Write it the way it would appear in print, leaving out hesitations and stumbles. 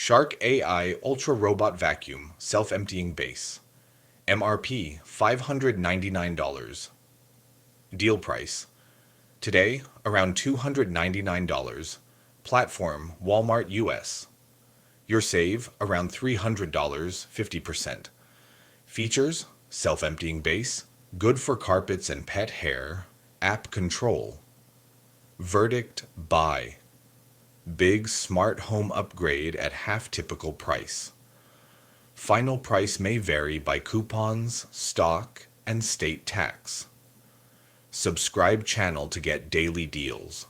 Shark AI Ultra Robot Vacuum Self-Emptying Base. MRP $599. Deal price. Today, around $299. Platform Walmart US. Your save around $300, 50%. Features: self-emptying base, good for carpets and pet hair, app control. Verdict: buy. Big smart home upgrade at half typical price. Final price may vary by coupons, stock, and state tax. Subscribe channel to get daily deals.